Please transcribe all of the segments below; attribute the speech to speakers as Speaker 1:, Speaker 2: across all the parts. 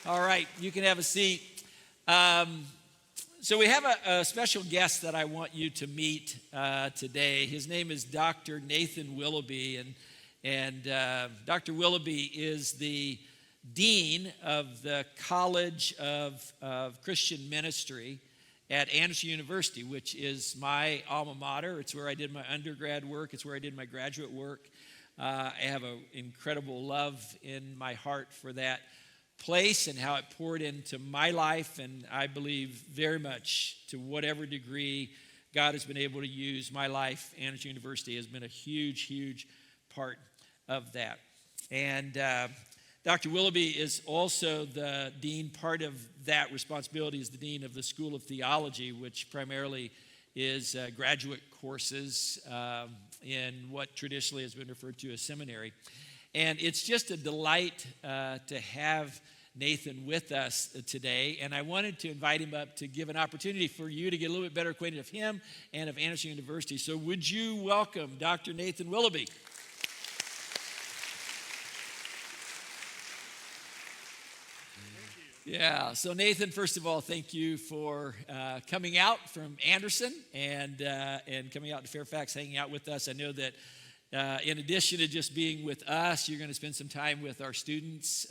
Speaker 1: All right, you can have a seat. So we have a special guest that I want you to meet today. His name is Dr. Nathan Willoughby, and Dr. Willoughby is the Dean of the College of Christian Ministry at Anderson University, which is my alma mater. It's where I did my undergrad work. It's where I did my graduate work. I have an incredible love in my heart for that place and how it poured into my life, and I believe very much to whatever degree God has been able to use my life. Anderson University has been a huge part of that. And Dr. Willoughby is also the dean. Part of that responsibility is the dean of the School of Theology, which primarily is graduate courses in what traditionally has been referred to as seminary. And it's just a delight to have Nathan with us today. And I wanted to invite him up to give an opportunity for you to get a little bit better acquainted of him and of Anderson University. So would you welcome Dr. Nathan Willoughby? Yeah, so Nathan, first of all, thank you for coming out from Anderson and coming out to Fairfax, hanging out with us. I know that in addition to just being with us, you're going to spend some time with our students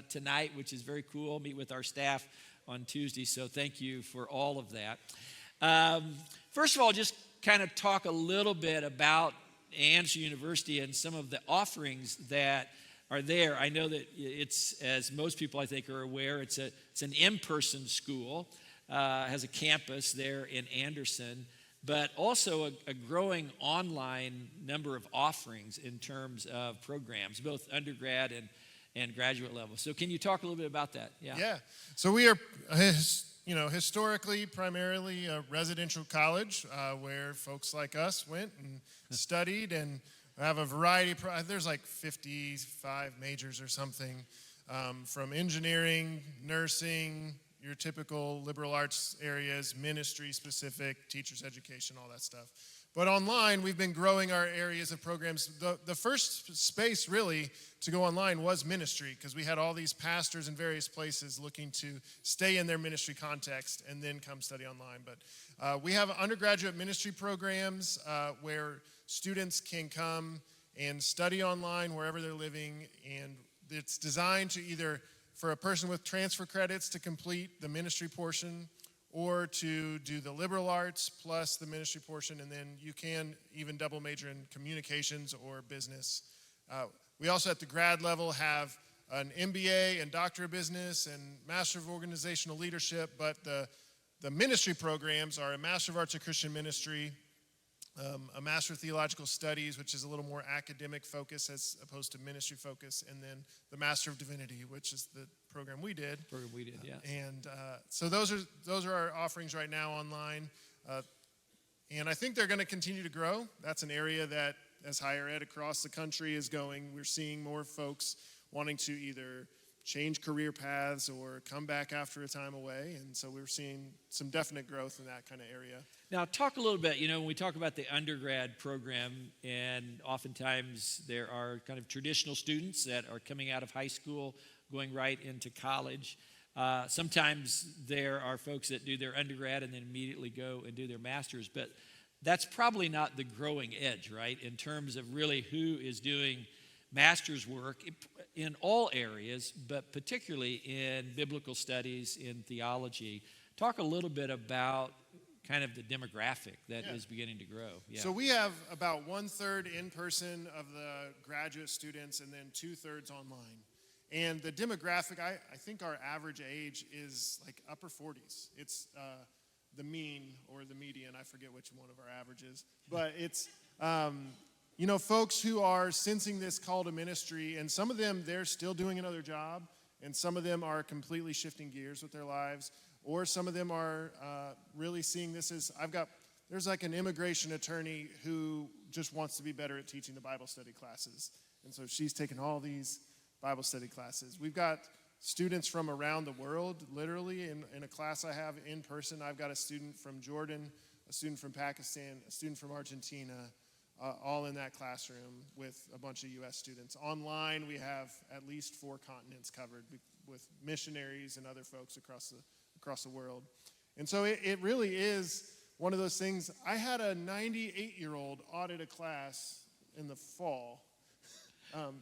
Speaker 1: tonight, which is very cool. Meet with our staff on Tuesday, so thank you for all of that. First of all, just kind of talk a little bit about Anderson University and some of the offerings that are there. I know that it's, as most people I think are aware, it's an in-person school, has a campus there in Anderson, but also a growing online number of offerings in terms of programs, both undergrad and graduate level. So can you talk a little bit about that?
Speaker 2: Yeah. So we are, historically, primarily a residential college where folks like us went and studied and have a variety. There's like 55 majors or something, from engineering, nursing, your typical liberal arts areas, ministry specific, teachers education, all that stuff. But online, we've been growing our areas of programs. The first space really to go online was ministry, because we had all these pastors in various places looking to stay in their ministry context and then come study online. But we have undergraduate ministry programs where students can come and study online wherever they're living, and it's designed to either for a person with transfer credits to complete the ministry portion, or to do the liberal arts plus the ministry portion, and then you can even double major in communications or business. We also at the grad level have an MBA and Doctor of Business and Master of Organizational Leadership, but the ministry programs are a Master of Arts in Christian Ministry, a Master of Theological Studies, which is a little more academic focus as opposed to ministry focus, and then the Master of Divinity, which is the program we did.
Speaker 1: Yeah.
Speaker 2: And so those are our offerings right now online, and I think they're going to continue to grow. That's an area that, as higher ed across the country is going, we're seeing more folks wanting to either change career paths or come back after a time away, and so we're seeing some definite growth in that kind of area.
Speaker 1: Now, talk a little bit, when we talk about the undergrad program, and oftentimes there are kind of traditional students that are coming out of high school, going right into college. Sometimes there are folks that do their undergrad and then immediately go and do their master's, but that's probably not the growing edge, right, in terms of really who is doing master's work in all areas, but particularly in biblical studies, in theology. Talk a little bit about kind of the demographic that is beginning to grow. Yeah.
Speaker 2: So we have about 1/3 in person of the graduate students and then 2/3 online. And the demographic, I think our average age is like upper 40s. It's the mean or the median, I forget which one of our averages. But it's, folks who are sensing this call to ministry, and some of them, they're still doing another job, and some of them are completely shifting gears with their lives, or some of them are really seeing this as, there's like an immigration attorney who just wants to be better at teaching the Bible study classes. And so she's taken all these Bible study classes. We've got students from around the world, literally, in a class I have in person. I've got a student from Jordan, a student from Pakistan, a student from Argentina, all in that classroom with a bunch of U.S. students. Online, we have at least 4 continents covered with missionaries and other folks across the world. And so it really is one of those things. I had a 98-year-old audit a class in the fall.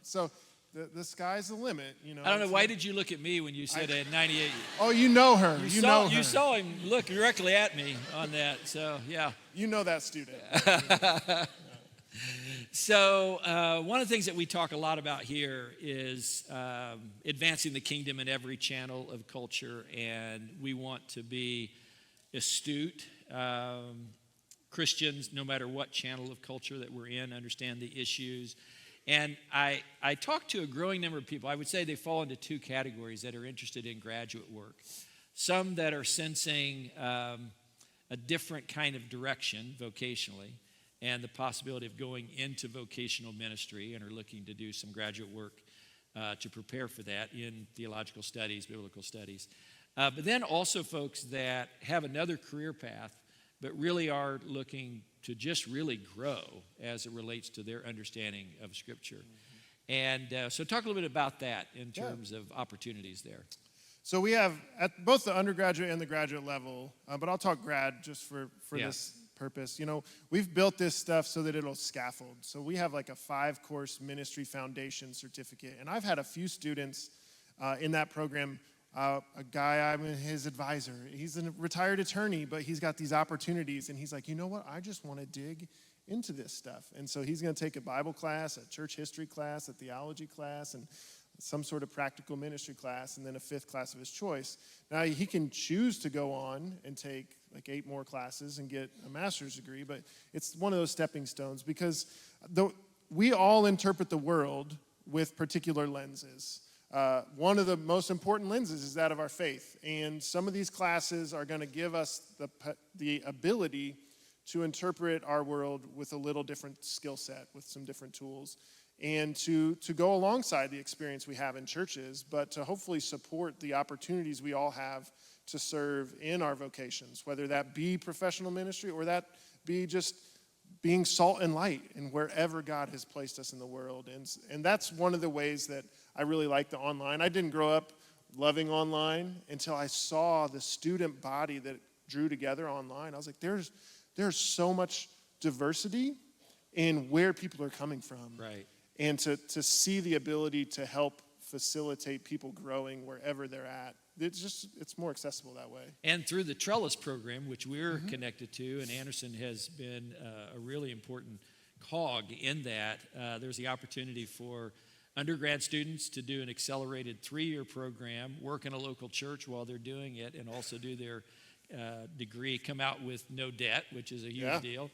Speaker 2: So the sky's the limit, you know.
Speaker 1: I don't know, why did you look at me when you said a 98?
Speaker 2: Oh, you know her. You know her.
Speaker 1: You saw him look directly at me on that, so yeah.
Speaker 2: You know that student.
Speaker 1: So one of the things that we talk a lot about here is advancing the kingdom in every channel of culture, and we want to be astute Christians, no matter what channel of culture that we're in, understand the issues. And I talked to a growing number of people. I would say they fall into two categories that are interested in graduate work. Some that are sensing a different kind of direction vocationally and the possibility of going into vocational ministry and are looking to do some graduate work to prepare for that in theological studies, biblical studies. But then also folks that have another career path but really are looking to just really grow as it relates to their understanding of Scripture. Mm-hmm. And so talk a little bit about that in terms of opportunities there.
Speaker 2: So we have at both the undergraduate and the graduate level, but I'll talk grad just for this purpose. You know, we've built this stuff so that it'll scaffold. So we have like a 5-course ministry foundation certificate. And I've had a few students in that program. A guy, I'm his advisor. He's a retired attorney, but he's got these opportunities. And he's like, you know what? I just want to dig into this stuff. And so he's going to take a Bible class, a church history class, a theology class, and some sort of practical ministry class, and then a 5th class of his choice. Now, he can choose to go on and take like 8 more classes and get a master's degree, but it's one of those stepping stones because we all interpret the world with particular lenses. One of the most important lenses is that of our faith, and some of these classes are going to give us the ability to interpret our world with a little different skill set, with some different tools, and to go alongside the experience we have in churches, but to hopefully support the opportunities we all have to serve in our vocations, whether that be professional ministry or that be just being salt and light in wherever God has placed us in the world. And that's one of the ways that I really like the online. I didn't grow up loving online until I saw the student body that drew together online. I was like, there's so much diversity in where people are coming from.
Speaker 1: Right.
Speaker 2: And to see the ability to help facilitate people growing wherever they're at. It's more accessible that way.
Speaker 1: And through the Trellis program, which we're connected to, and Anderson has been a really important cog in that, there's the opportunity for undergrad students to do an accelerated 3-year program, work in a local church while they're doing it, and also do their degree, come out with no debt, which is a huge deal.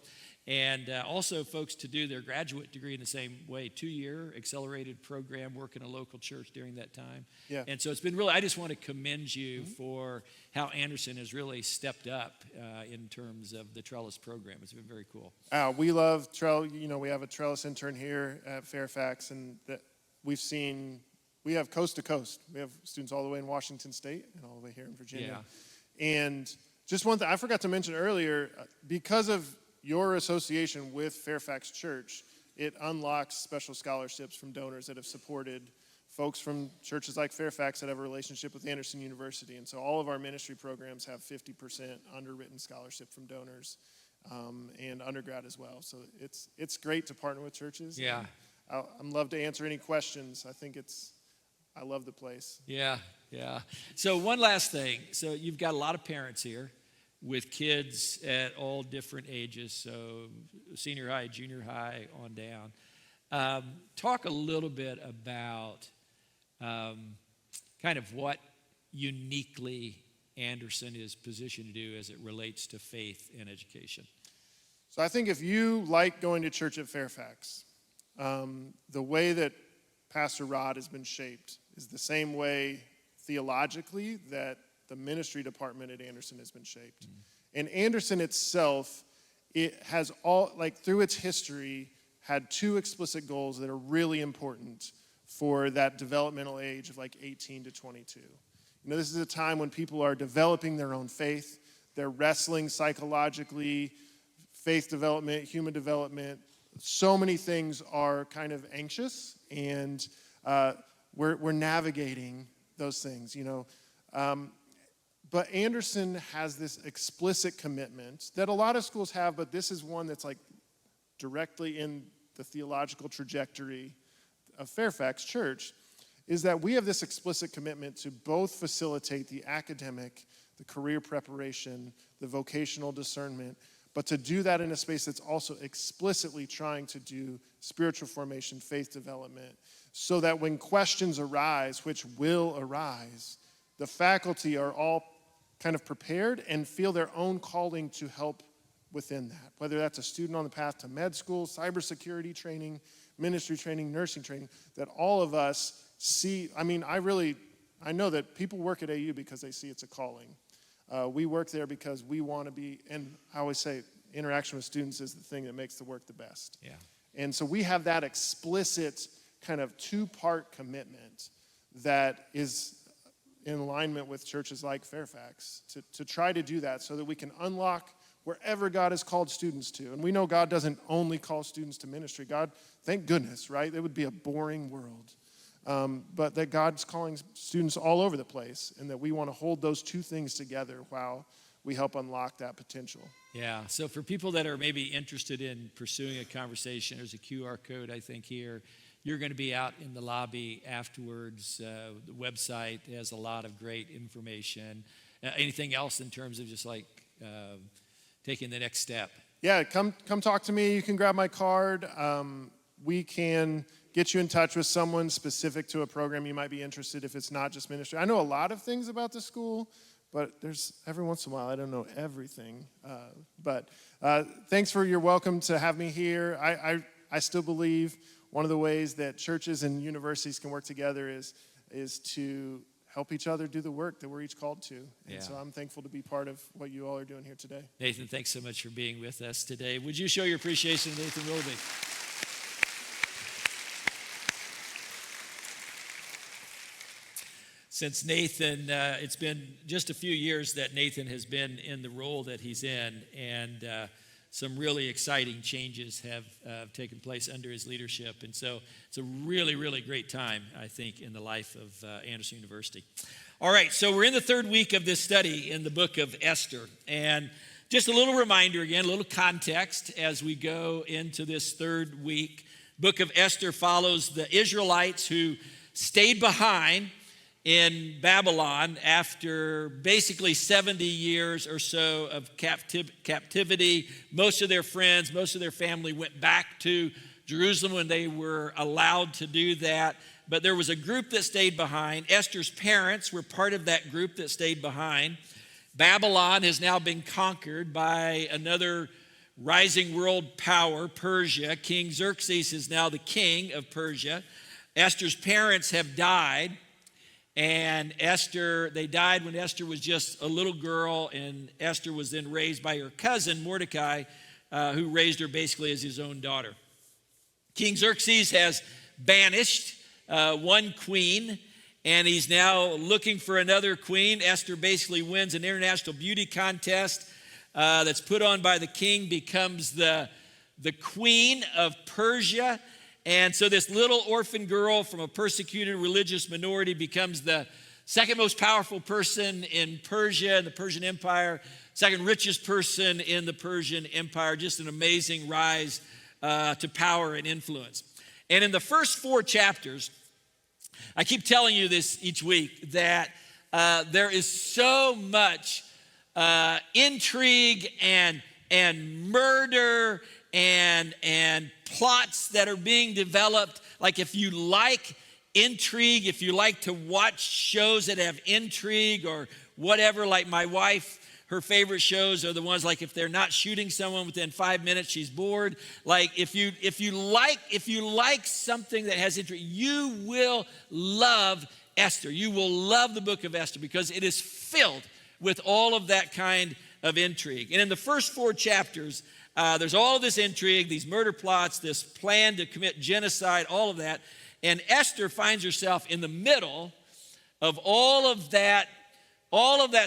Speaker 1: And also folks to do their graduate degree in the same way, 2-year accelerated program, work in a local church during that time. Yeah. And so it's been really, I just want to commend you for how Anderson has really stepped up in terms of the Trellis program. It's been very cool.
Speaker 2: We love Trellis. You know, we have a Trellis intern here at Fairfax, and that we have coast to coast. We have students all the way in Washington State and all the way here in Virginia. Yeah. And just one thing I forgot to mention earlier, because of your association with Fairfax Church, it unlocks special scholarships from donors that have supported folks from churches like Fairfax that have a relationship with Anderson University. And so all of our ministry programs have 50% underwritten scholarship from donors and undergrad as well. So it's great to partner with churches.
Speaker 1: Yeah.
Speaker 2: I'd love to answer any questions. I love the place.
Speaker 1: Yeah. So one last thing. So you've got a lot of parents here with kids at all different ages, so senior high, junior high, on down. Talk a little bit about kind of what uniquely Anderson is positioned to do as it relates to faith and education.
Speaker 2: So I think if you like going to church at Fairfax, the way that Pastor Rod has been shaped is the same way theologically that the ministry department at Anderson has been shaped. And Anderson itself, it has through its history, had 2 explicit goals that are really important for that developmental age of 18 to 22. You know, this is a time when people are developing their own faith. They're wrestling psychologically, faith development, human development. So many things are kind of anxious, and we're navigating those things, But Anderson has this explicit commitment that a lot of schools have, but this is one that's like directly in the theological trajectory of Fairfax Church, is that we have this explicit commitment to both facilitate the academic, the career preparation, the vocational discernment, but to do that in a space that's also explicitly trying to do spiritual formation, faith development, so that when questions arise, which will arise, the faculty are all kind of prepared and feel their own calling to help within that, whether that's a student on the path to med school, cybersecurity training, ministry training, nursing training, that all of us see. I know that people work at AU because they see it's a calling. We work there because we want to be, and I always say interaction with students is the thing that makes the work the best.
Speaker 1: Yeah.
Speaker 2: And so we have that explicit kind of two-part commitment that is in alignment with churches like Fairfax to try to do that so that we can unlock wherever God has called students to. And we know God doesn't only call students to ministry. God, thank goodness, right? It would be a boring world. But that God's calling students all over the place, and that we want to hold those two things together while we help unlock that potential.
Speaker 1: Yeah, so for people that are maybe interested in pursuing a conversation, there's a QR code, I think, here. You're going to be out in the lobby afterwards. The website has a lot of great information. Anything else in terms of just like taking the next step?
Speaker 2: Yeah, come talk to me. You can grab my card. We can get you in touch with someone specific to a program you might be interested if it's not just ministry. I know a lot of things about the school, but there's every once in a while I don't know everything. But thanks for your welcome to have me here. I still believe one of the ways that churches and universities can work together is to help each other do the work that we're each called to. And so I'm thankful to be part of what you all are doing here today.
Speaker 1: Nathan, thanks so much for being with us today. Would you show your appreciation to Nathan Willoughby? Since Nathan, it's been just a few years that Nathan has been in the role that he's in, and some really exciting changes have taken place under his leadership. And so it's a really, really great time, I think, in the life of Anderson University. All right, so we're in the third week of this study in the book of Esther. And just a little reminder again, a little context as we go into this third week. Book of Esther follows the Israelites who stayed behind in Babylon after basically 70 years or so of captivity. Most of their friends, most of their family went back to Jerusalem when they were allowed to do that. But there was a group that stayed behind. Esther's parents were part of that group that stayed behind. Babylon has now been conquered by another rising world power, Persia. King Xerxes is now the king of Persia. Esther's parents have died. And they died when Esther was just a little girl, and Esther was then raised by her cousin, Mordecai, who raised her basically as his own daughter. King Xerxes has banished one queen, and he's now looking for another queen. Esther basically wins an international beauty contest that's put on by the king, becomes the queen of Persia. And so this little orphan girl from a persecuted religious minority becomes the second most powerful person in Persia, in the Persian Empire, second richest person in the Persian Empire. Just an amazing rise to power and influence. And in the first 4 chapters, I keep telling you this each week, that there is so much intrigue and murder and plots that are being developed. Like if you like intrigue, if you like to watch shows that have intrigue or whatever, like my wife, her favorite shows are the ones like if they're not shooting someone within 5 minutes, she's bored. Like if you like something that has intrigue, you will love Esther. You will love the book of Esther because it is filled with all of that kind of intrigue. And in the first 4 chapters, there's all this intrigue, these murder plots, this plan to commit genocide, all of that. And Esther finds herself in the middle of all of that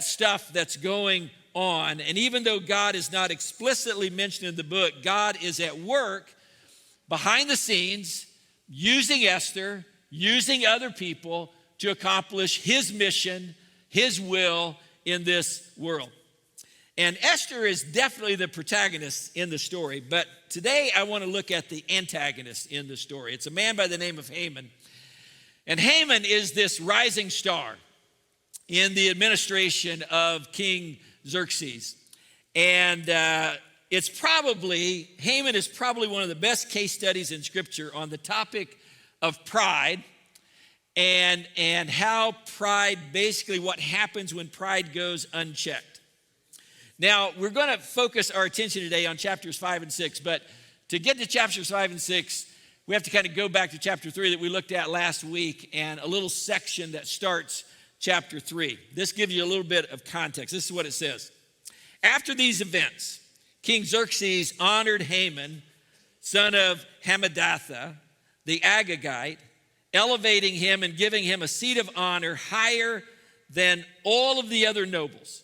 Speaker 1: stuff that's going on. And even though God is not explicitly mentioned in the book, God is at work behind the scenes, using Esther, using other people to accomplish his mission, his will in this world. And Esther is definitely the protagonist in the story, but today I want to look at the antagonist in the story. It's a man by the name of Haman. And Haman is this rising star in the administration of King Xerxes. And Haman is probably one of the best case studies in Scripture on the topic of pride and how pride, basically what happens when pride goes unchecked. Now, we're going to focus our attention today on chapters 5 and 6, but to get to chapters 5 and 6, we have to kind of go back to chapter 3 that we looked at last week and a little section that starts chapter 3. This gives you a little bit of context. This is what it says. After these events, King Xerxes honored Haman, son of Hammedatha, the Agagite, elevating him and giving him a seat of honor higher than all of the other nobles.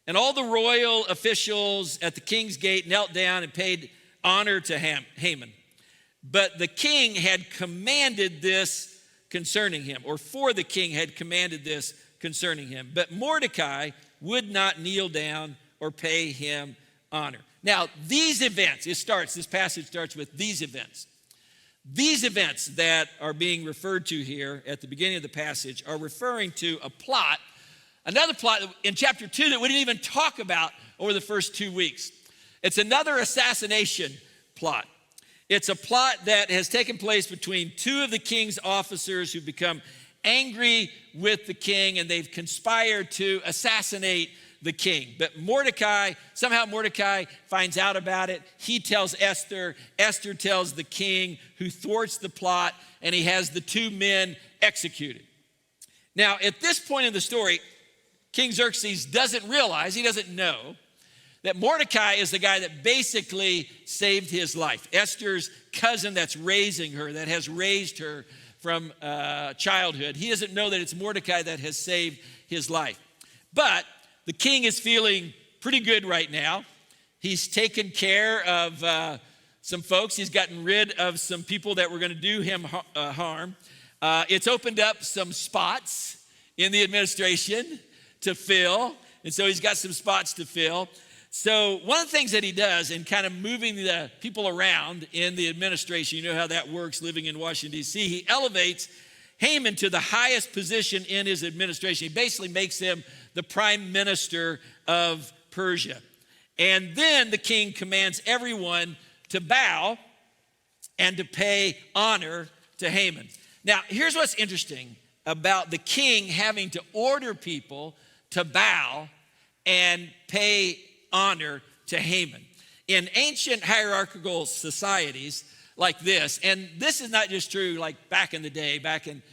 Speaker 1: And all the royal officials at the king's gate knelt down and paid honor to Haman. But the king had commanded this concerning him, or for the king had commanded this concerning him. But Mordecai would not kneel down or pay him honor. Now, these events, this passage starts with these events. These events that are being referred to here at the beginning of the passage are referring to a plot, another plot in chapter 2 that we didn't even talk about over the first 2 weeks. It's another assassination plot. It's a plot that has taken place between two of the king's officers who become angry with the king, and they've conspired to assassinate the king. But somehow Mordecai finds out about it. He tells Esther. Esther tells the king, who thwarts the plot, and he has the two men executed. Now, at this point in the story, King Xerxes doesn't know that Mordecai is the guy that basically saved his life. Esther's cousin that's raising her, that has raised her from childhood. He doesn't know that it's Mordecai that has saved his life. But the king is feeling pretty good right now. He's taken care of some folks. He's gotten rid of some people that were going to do him harm. It's opened up some spots in the administration to fill. And so he's got some spots to fill. So one of the things that he does in kind of moving the people around in the administration, you know how that works living in Washington, D.C., he elevates Haman to the highest position in his administration. He basically makes him the prime minister of Persia. And then the king commands everyone to bow and to pay honor to Haman. Now, here's what's interesting about the king having to order people to bow and pay honor to Haman. In ancient hierarchical societies like this, and this is not just true like back in the day, back in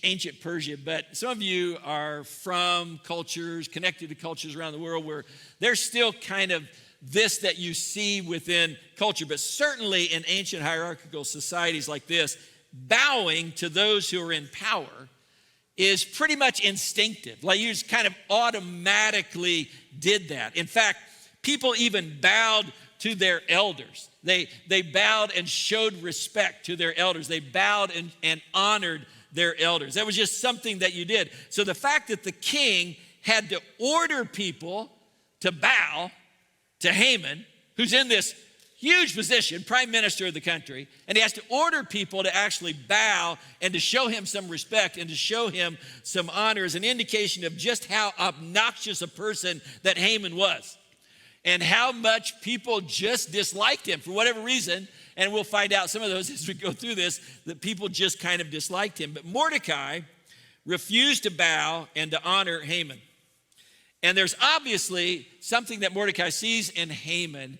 Speaker 1: ancient Persia, but some of you are from cultures, connected to cultures around the world where there's still kind of this that you see within culture, but certainly in ancient hierarchical societies like this, bowing to those who are in power is pretty much instinctive. Like you just kind of automatically did that. In fact, people even bowed to their elders. They bowed and showed respect to their elders. They bowed and honored their elders. That was just something that you did. So the fact that the king had to order people to bow to Haman, who's in this huge position, prime minister of the country, and he has to order people to actually bow and to show him some respect and to show him some honor is an indication of just how obnoxious a person that Haman was and how much people just disliked him for whatever reason. And we'll find out some of those as we go through this, that people just kind of disliked him. But Mordecai refused to bow and to honor Haman. And there's obviously something that Mordecai sees in Haman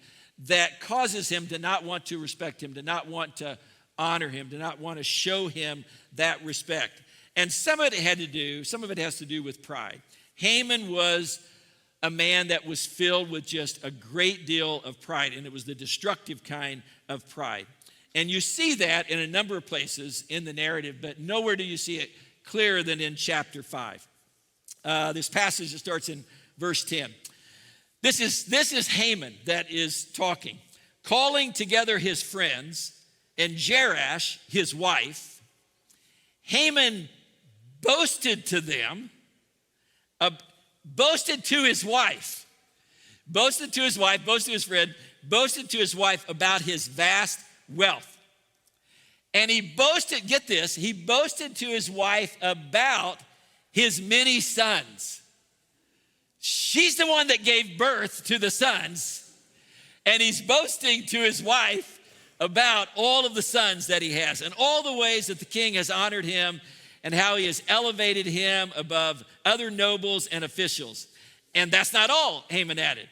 Speaker 1: that causes him to not want to respect him, to not want to honor him, to not want to show him that respect. And some of it has to do with pride. Haman was a man that was filled with just a great deal of pride, and it was the destructive kind of pride. And you see that in a number of places in the narrative, but nowhere do you see it clearer than in chapter 5. This passage that starts in verse 10. This is Haman that is talking, calling together his friends and Jerash, his wife. Haman boasted to them, boasted to his wife, boasted to his wife, boasted to his friend, boasted to his wife about his vast wealth. And he boasted, get this, he boasted to his wife about his many sons. She's the one that gave birth to the sons, and he's boasting to his wife about all of the sons that he has and all the ways that the king has honored him and how he has elevated him above other nobles and officials. And that's not all, Haman added.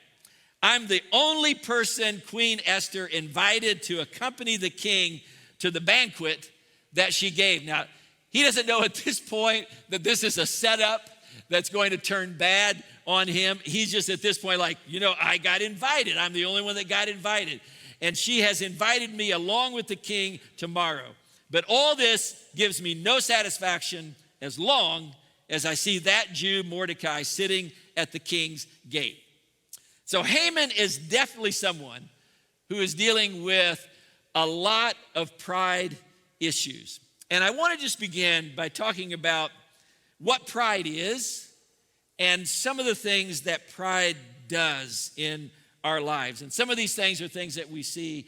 Speaker 1: I'm the only person Queen Esther invited to accompany the king to the banquet that she gave. Now, he doesn't know at this point that this is a setup that's going to turn bad on him. He's just at this point like, I got invited. I'm the only one that got invited. And she has invited me along with the king tomorrow. But all this gives me no satisfaction as long as I see that Jew Mordecai sitting at the king's gate. So Haman is definitely someone who is dealing with a lot of pride issues. And I want to just begin by talking about what pride is and some of the things that pride does in our lives. And some of these things are things that we see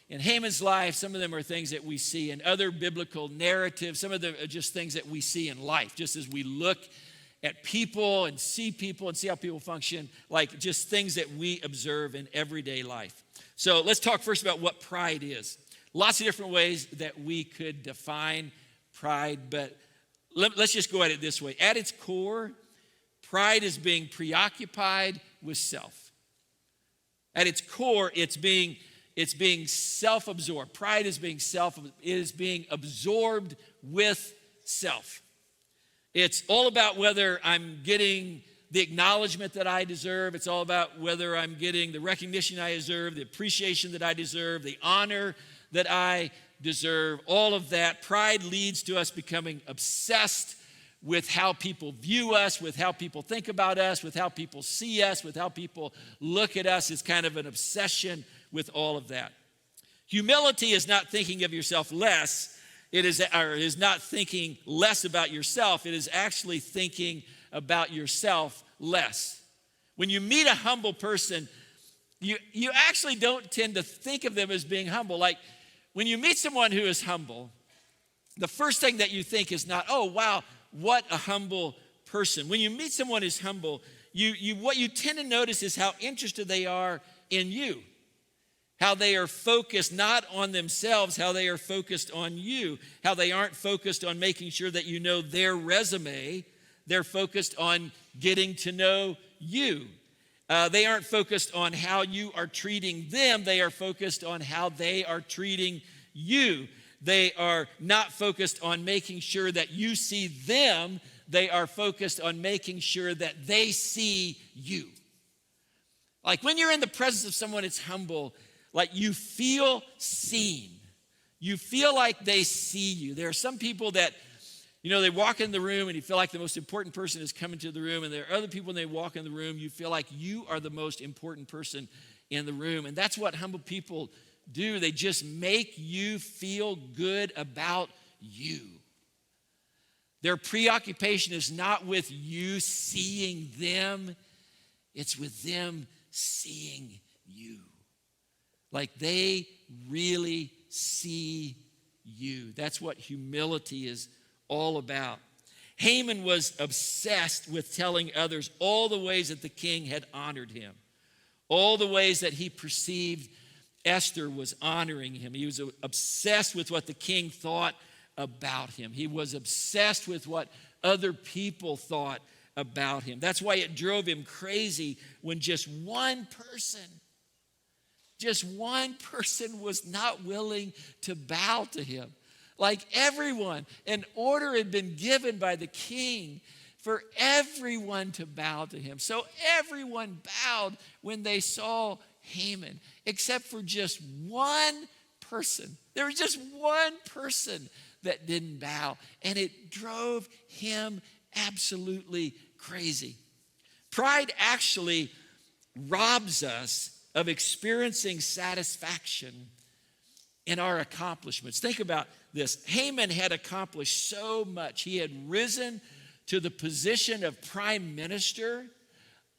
Speaker 1: in Haman's life. Some of them are things that we see in other biblical narratives. Some of them are just things that we see in life, just as we look at people and see how people function, like just things that we observe in everyday life. So let's talk first about what pride is. Lots of different ways that we could define pride, but let's just go at it this way. At its core, pride is being preoccupied with self. At its core, it's being self-absorbed. Pride is being absorbed with self. It's all about whether I'm getting the acknowledgement that I deserve. It's all about whether I'm getting the recognition I deserve, the appreciation that I deserve, the honor that I deserve, all of that. Pride leads to us becoming obsessed with how people view us, with how people think about us, with how people see us, with how people look at us. It's kind of an obsession with all of that. Humility is not thinking of yourself less. It is not thinking less about yourself. It is actually thinking about yourself less. When you meet a humble person, you actually don't tend to think of them as being humble. Like when you meet someone who is humble, the first thing that you think is not, oh, wow, what a humble person. When you meet someone who's humble, what you tend to notice is how interested they are in you. How they are focused not on themselves, how they are focused on you, how they aren't focused on making sure that you know their resume. They're focused on getting to know you. They aren't focused on how you are treating them. They are focused on how they are treating you. They are not focused on making sure that you see them. They are focused on making sure that they see you. Like when you're in the presence of someone that's humble, like you feel seen. You feel like they see you. There are some people that, they walk in the room and you feel like the most important person is coming to the room. And there are other people when they walk in the room, you feel like you are the most important person in the room. And that's what humble people do. They just make you feel good about you. Their preoccupation is not with you seeing them. It's with them seeing you. Like they really see you. That's what humility is all about. Haman was obsessed with telling others all the ways that the king had honored him, all the ways that he perceived Esther was honoring him. He was obsessed with what the king thought about him. He was obsessed with what other people thought about him. That's why it drove him crazy when just one person was not willing to bow to him. Like everyone, an order had been given by the king for everyone to bow to him. So everyone bowed when they saw Haman, except for just one person. There was just one person that didn't bow, and it drove him absolutely crazy. Pride actually robs us of experiencing satisfaction in our accomplishments. Think about this. Haman had accomplished so much. He had risen to the position of prime minister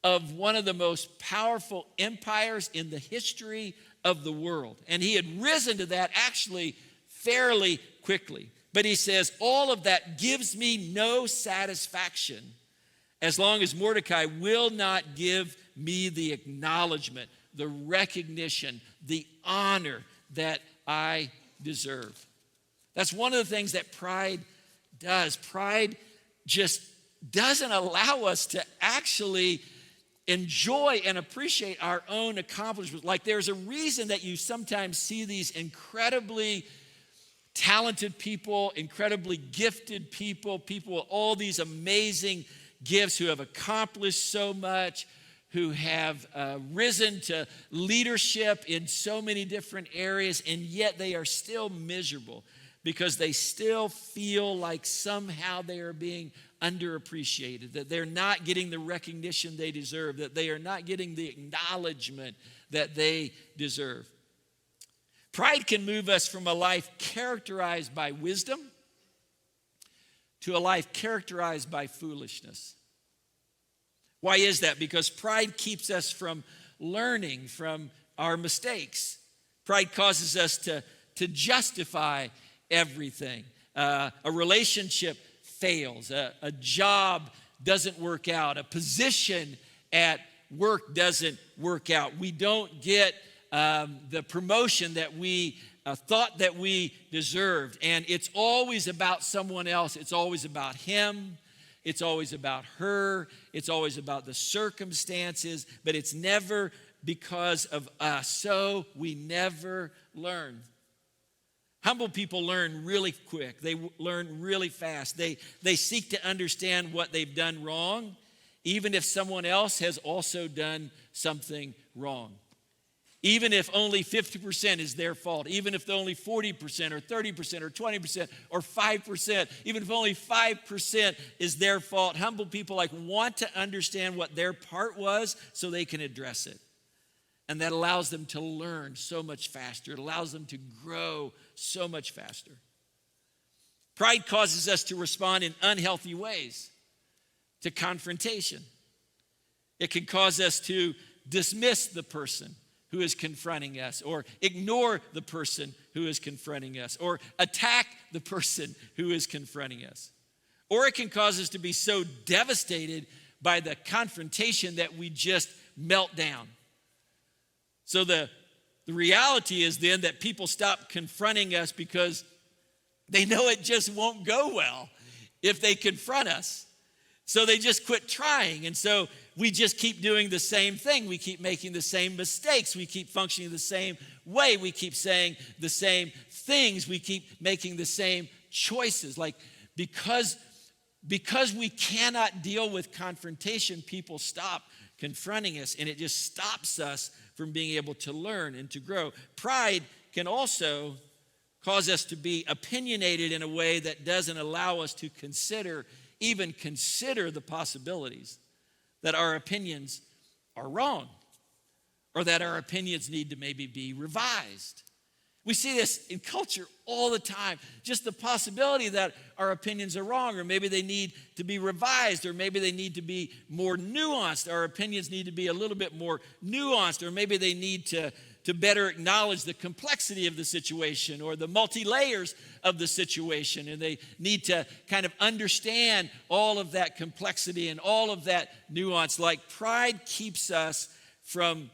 Speaker 1: of one of the most powerful empires in the history of the world. And he had risen to that actually fairly quickly. But he says, all of that gives me no satisfaction as long as Mordecai will not give me the acknowledgement, the recognition, the honor that I deserve. That's one of the things that pride does. Pride just doesn't allow us to actually enjoy and appreciate our own accomplishments. Like there's a reason that you sometimes see these incredibly talented people, incredibly gifted people, people with all these amazing gifts who have accomplished so much, who have risen to leadership in so many different areas, and yet they are still miserable because they still feel like somehow they are being underappreciated, that they're not getting the recognition they deserve, that they are not getting the acknowledgement that they deserve. Pride can move us from a life characterized by wisdom to a life characterized by foolishness. Why is that? Because pride keeps us from learning from our mistakes. Pride causes us to justify everything. A relationship fails. A job doesn't work out. A position at work doesn't work out. We don't get the promotion that we thought that we deserved. And it's always about someone else. It's always about him. It's always about her. It's always about the circumstances, but it's never because of us. So we never learn. Humble people learn really quick. They learn really fast. They seek to understand what they've done wrong, even if someone else has also done something wrong. Even if only 50% is their fault, even if only 40% or 30% or 20% or 5%, even if only 5% is their fault, humble people want to understand what their part was so they can address it. And that allows them to learn so much faster. It allows them to grow so much faster. Pride causes us to respond in unhealthy ways to confrontation. It can cause us to dismiss the person who is confronting us, or ignore the person who is confronting us, or attack the person who is confronting us. Or it can cause us to be so devastated by the confrontation that we just melt down. So the reality is then that people stop confronting us because they know it just won't go well if they confront us. So they just quit trying. And so we just keep doing the same thing. We keep making the same mistakes. We keep functioning the same way. We keep saying the same things. We keep making the same choices. Because we cannot deal with confrontation, people stop confronting us, and it just stops us from being able to learn and to grow. Pride can also cause us to be opinionated in a way that doesn't allow us to even consider the possibilities that our opinions are wrong, or that our opinions need to maybe be revised. We see this in culture all the time. Just the possibility that our opinions are wrong, or maybe they need to be revised, or maybe they need to be more nuanced. Our opinions need to be a little bit more nuanced, or maybe they need to better acknowledge the complexity of the situation or the multi-layers of the situation. And they need to kind of understand all of that complexity and all of that nuance. Pride keeps us from,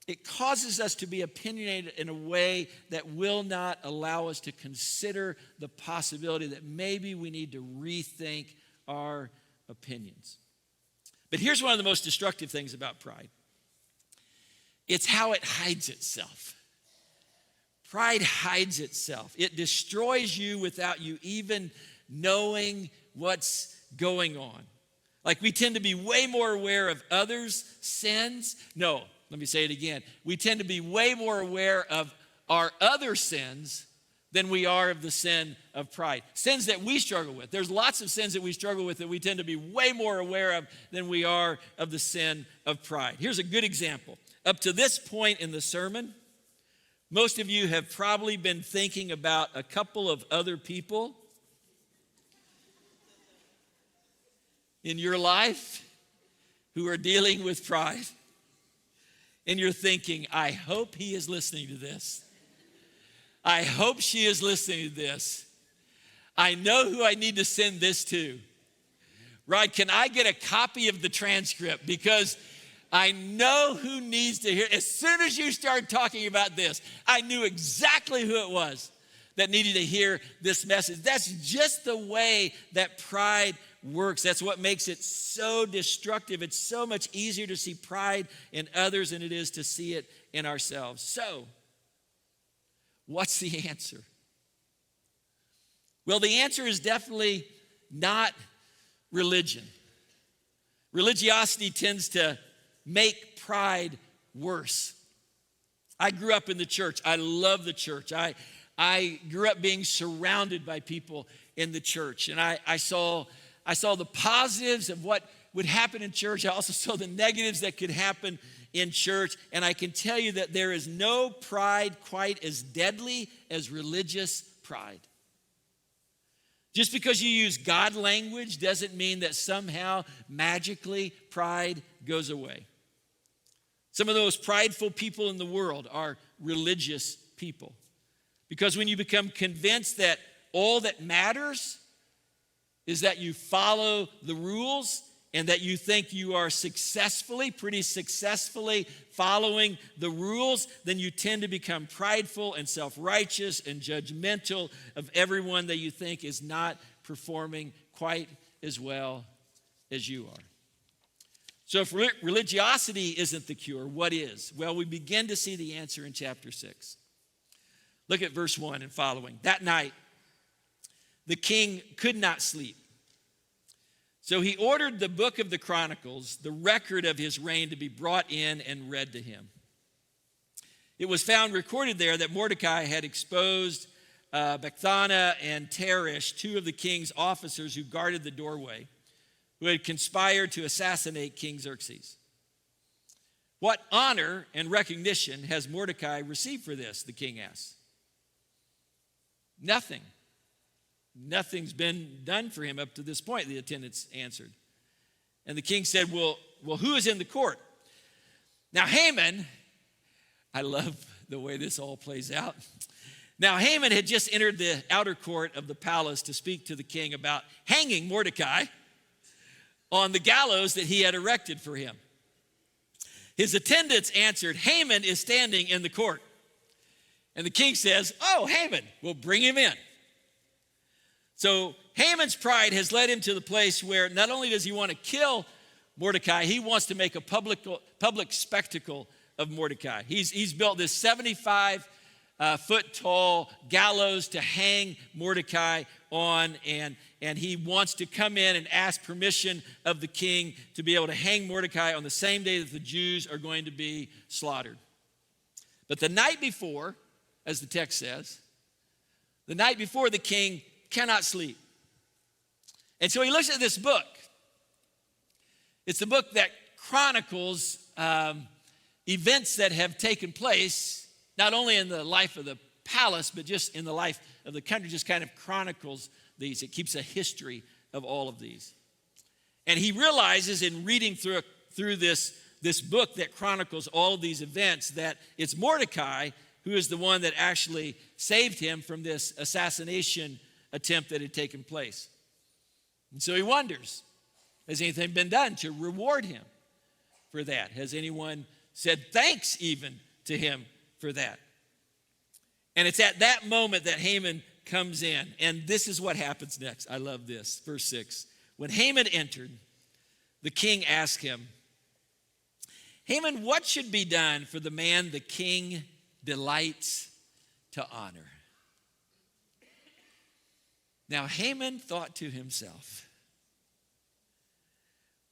Speaker 1: it causes us to be opinionated in a way that will not allow us to consider the possibility that maybe we need to rethink our opinions. But here's one of the most destructive things about pride. It's how it hides itself. Pride hides itself. It destroys you without you even knowing what's going on. We tend to be way more aware of others' sins. No, let me say it again. We tend to be way more aware of our other sins than we are of the sin of pride. Sins that we struggle with. There's lots of sins that we struggle with that we tend to be way more aware of than we are of the sin of pride. Here's a good example. Up to this point in the sermon, Most of you have probably been thinking about a couple of other people in your life who are dealing with pride. And you're thinking, I hope he is listening to this. I hope she is listening to this. I know who I need to send this to. Right? Can I get a copy of the transcript? Because I know who needs to hear. As soon as you started talking about this, I knew exactly who it was that needed to hear this message. That's just the way that pride works. That's what makes it so destructive. It's so much easier to see pride in others than it is to see it in ourselves. So, what's the answer? Well, the answer is definitely not religion. Religiosity tends to make pride worse. I grew up in the church. I love the church. I grew up being surrounded by people in the church. And I saw the positives of what would happen in church. I also saw the negatives that could happen in church. And I can tell you that there is no pride quite as deadly as religious pride. Just because you use God language doesn't mean that somehow magically pride goes away. Some of those prideful people in the world are religious people. Because when you become convinced that all that matters is that you follow the rules and that you think you are pretty successfully following the rules, then you tend to become prideful and self-righteous and judgmental of everyone that you think is not performing quite as well as you are. So if religiosity isn't the cure, what is? Well, we begin to see the answer in chapter 6. Look at verse 1 and following. That night, the king could not sleep. So he ordered the book of the Chronicles, the record of his reign, to be brought in and read to him. It was found recorded there that Mordecai had exposed Bigthana and Teresh, two of the king's officers who guarded the doorway, who had conspired to assassinate King Xerxes. What honor and recognition has Mordecai received for this? The king asked. Nothing. Nothing's been done for him up to this point, the attendants answered. And the king said, well, who is in the court? Now Haman, I love the way this all plays out. Now Haman had just entered the outer court of the palace to speak to the king about hanging Mordecai on the gallows that he had erected for him. His attendants answered, Haman is standing in the court. And the king says, oh, Haman, we'll bring him in. So Haman's pride has led him to the place where not only does he want to kill Mordecai, he wants to make a public spectacle of Mordecai. He's built this 75-foot tall gallows to hang Mordecai on, and he wants to come in and ask permission of the king to be able to hang Mordecai on the same day that the Jews are going to be slaughtered. But the night before, as the text says, the night before, the king cannot sleep. And so he looks at this book. It's the book that chronicles events that have taken place, not only in the life of the palace, but just in the life of the country, just kind of chronicles these. It keeps a history of all of these. And he realizes in reading through this book that chronicles all of these events that it's Mordecai who is the one that actually saved him from this assassination attempt that had taken place. And so he wonders, has anything been done to reward him for that? Has anyone said thanks even to him for that? And it's at that moment that Haman comes in. And this is what happens next. I love this. Verse 6. When Haman entered, the king asked him, Haman, what should be done for the man the king delights to honor? Now Haman thought to himself,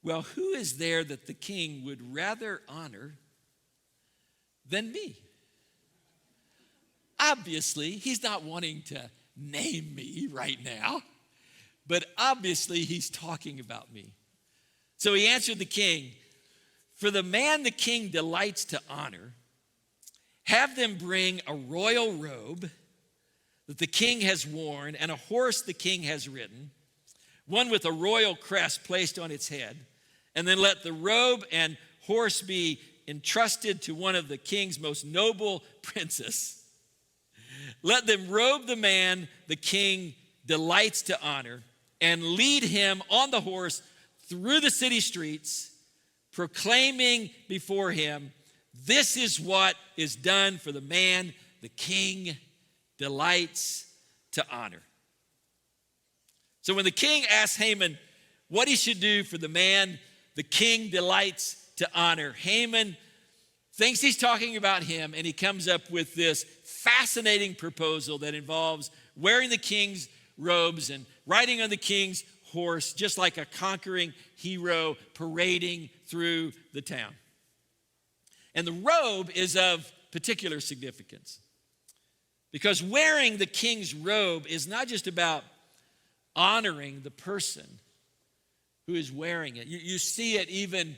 Speaker 1: well, who is there that the king would rather honor than me? Obviously, he's not wanting to name me right now, but obviously he's talking about me. So he answered the king, for the man the king delights to honor, have them bring a royal robe that the king has worn and a horse the king has ridden, one with a royal crest placed on its head, and then let the robe and horse be entrusted to one of the king's most noble princes. Let them robe the man the king delights to honor and lead him on the horse through the city streets, proclaiming before him, this is what is done for the man the king delights to honor. So when the king asked Haman what he should do for the man the king delights to honor, Haman thinks he's talking about him, and he comes up with this fascinating proposal that involves wearing the king's robes and riding on the king's horse, just like a conquering hero parading through the town. And the robe is of particular significance because wearing the king's robe is not just about honoring the person who is wearing it. You see it even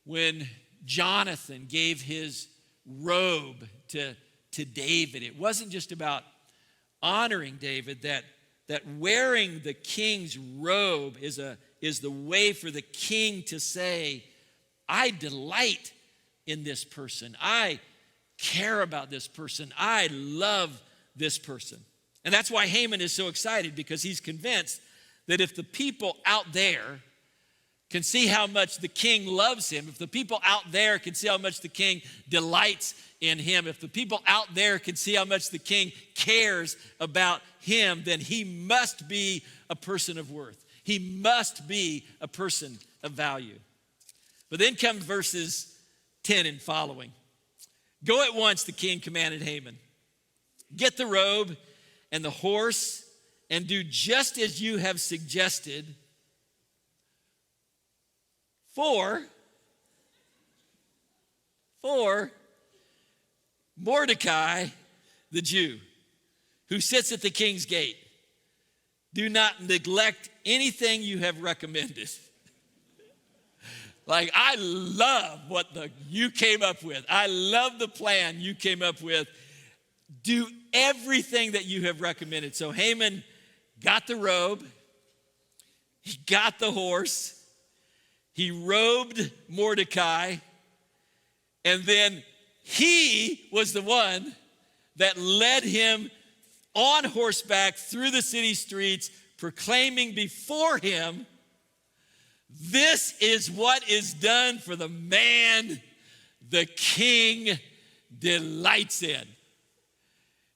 Speaker 1: when Jonathan gave his robe to David. It wasn't just about honoring David, that wearing the king's robe is the way for the king to say, I delight in this person. I care about this person. I love this person. And that's why Haman is so excited, because he's convinced that if the people out there can see how much the king loves him, if the people out there can see how much the king delights in him, if the people out there can see how much the king cares about him, then he must be a person of worth. He must be a person of value. But then comes verses 10 and following. Go at once, the king commanded Haman. Get the robe and the horse and do just as you have suggested. For Mordecai, the Jew, who sits at the king's gate. Do not neglect anything you have recommended. Like, I love what you came up with. I love the plan you came up with. Do everything that you have recommended. So Haman got the robe. He got the horse. He robed Mordecai. And then he was the one that led him on horseback through the city streets, proclaiming before him, this is what is done for the man the king delights in.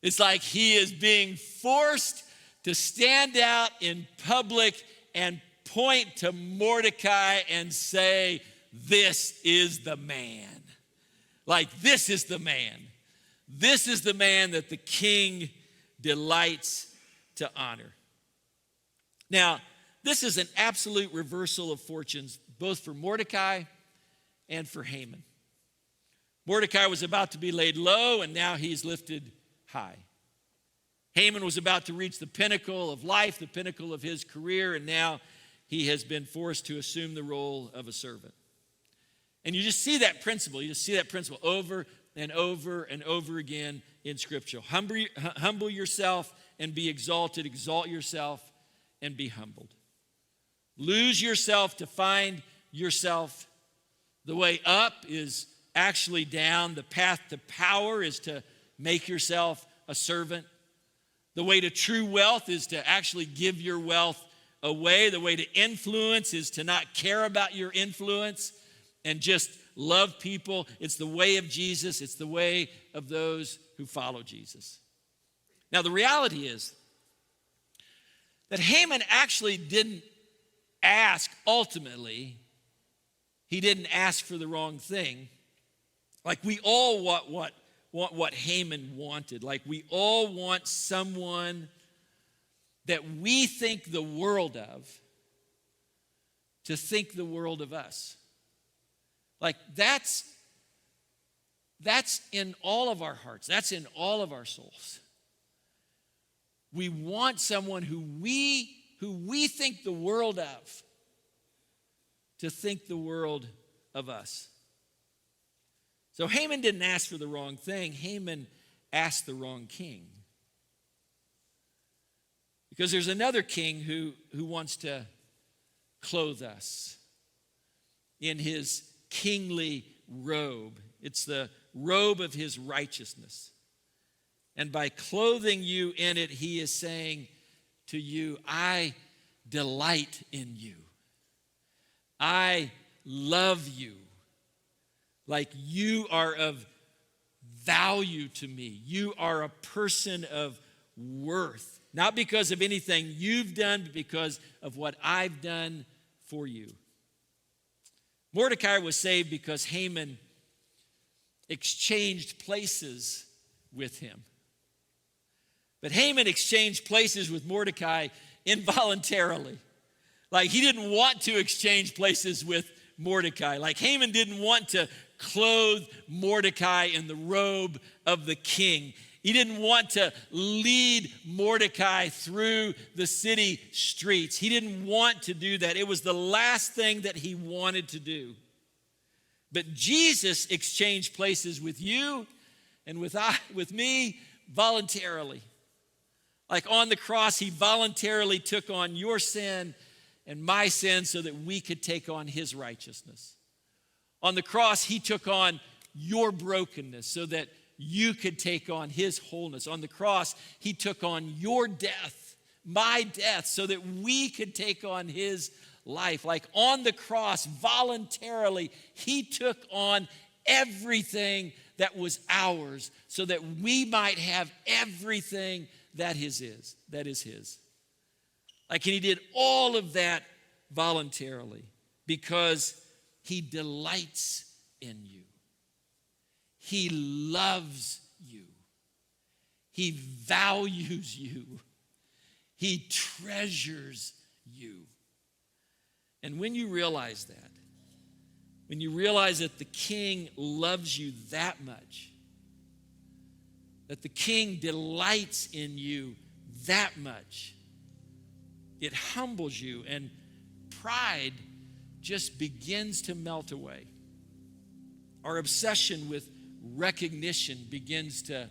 Speaker 1: It's like he is being forced to stand out in public and point to Mordecai and say, this is the man. Like, this is the man. This is the man that the king delights to honor. Now, this is an absolute reversal of fortunes, both for Mordecai and for Haman. Mordecai was about to be laid low, and now he's lifted high. Haman was about to reach the pinnacle of life, the pinnacle of his career, and now he has been forced to assume the role of a servant. And you just see that principle. You just see that principle over and over and over again in Scripture. Humble yourself and be exalted. Exalt yourself and be humbled. Lose yourself to find yourself. The way up is actually down. The path to power is to make yourself a servant. The way to true wealth is to actually give your wealth away. The way to influence is to not care about your influence and just love people. It's the way of Jesus. It's the way of those who follow Jesus. Now, the reality is that Haman actually didn't ask, ultimately, he didn't ask for the wrong thing. Like, we all want what Haman wanted. Like, we all want someone that we think the world of to think the world of us. Like, that's in all of our hearts. That's in all of our souls. We want someone who we think the world of to think the world of us. So Haman didn't ask for the wrong thing. Haman asked the wrong king. Because there's another king who wants to clothe us in his kingly robe. It's the robe of his righteousness. And by clothing you in it, he is saying to you, I delight in you. I love you. Like you are of value to me. You are a person of worth. Not because of anything you've done, but because of what I've done for you. Mordecai was saved because Haman exchanged places with him. But Haman exchanged places with Mordecai involuntarily. Like he didn't want to exchange places with Mordecai. Like Haman didn't want to clothe Mordecai in the robe of the king. He didn't want to lead Mordecai through the city streets. He didn't want to do that. It was the last thing that he wanted to do. But Jesus exchanged places with you and with me voluntarily. Like on the cross, he voluntarily took on your sin and my sin so that we could take on his righteousness. On the cross, he took on your brokenness so that you could take on his wholeness. On the cross, he took on your death, my death, so that we could take on his life. Like on the cross, voluntarily, he took on everything that was ours so that we might have everything that is his. Like, and he did all of that voluntarily because he delights in you. He loves you. He values you. He treasures you. And when you realize that, when you realize that the king loves you that much, that the king delights in you that much, it humbles you and pride just begins to melt away. Our obsession with recognition begins to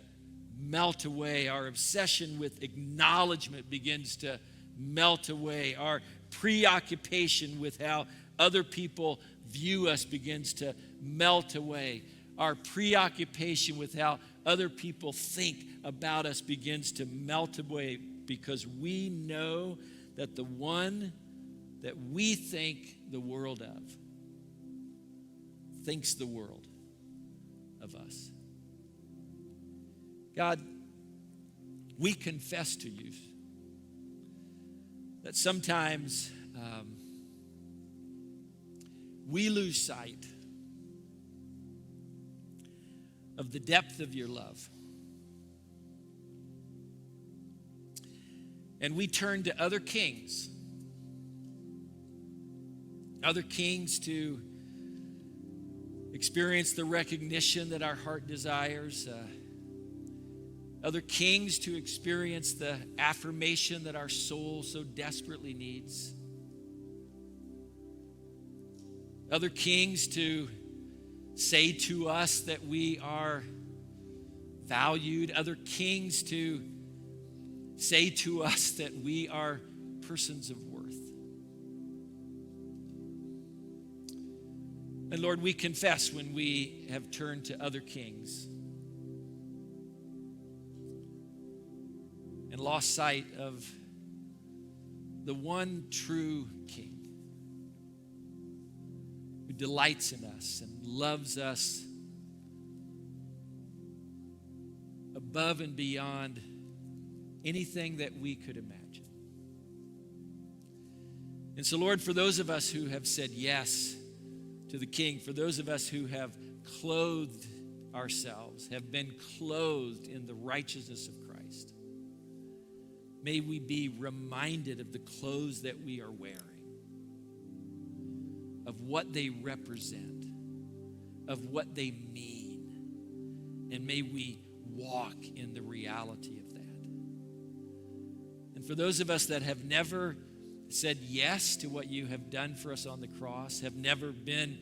Speaker 1: melt away. Our obsession with acknowledgement begins to melt away. Our preoccupation with how other people view us begins to melt away. Our preoccupation with how other people think about us begins to melt away because we know that the one that we think the world of thinks the world of us. God, we confess to you that sometimes we lose sight of the depth of your love. And we turn to other kings to experience the recognition that our heart desires, other kings to experience the affirmation that our soul so desperately needs, other kings to say to us that we are valued, other kings to say to us that we are persons of worth. And Lord, we confess when we have turned to other kings and lost sight of the one true King who delights in us and loves us above and beyond anything that we could imagine. And so, Lord, for those of us who have said yes to the King, for those of us who have clothed ourselves, have been clothed in the righteousness of Christ, may we be reminded of the clothes that we are wearing, of what they represent, of what they mean, and may we walk in the reality of that. And for those of us that have never said yes to what you have done for us on the cross, have never been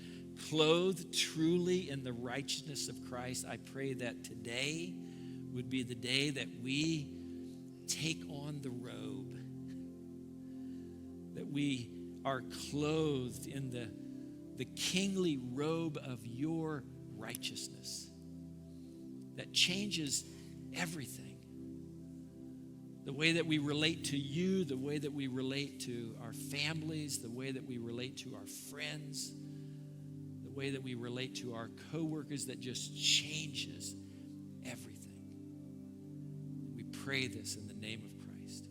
Speaker 1: clothed truly in the righteousness of Christ. I pray that today would be the day that we take on the robe, that we are clothed in the kingly robe of your righteousness that changes everything. The way that we relate to you, the way that we relate to our families, the way that we relate to our friends, the way that we relate to our coworkers, that just changes everything. We pray this in the name of Christ.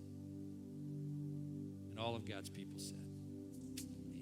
Speaker 1: And all of God's people said.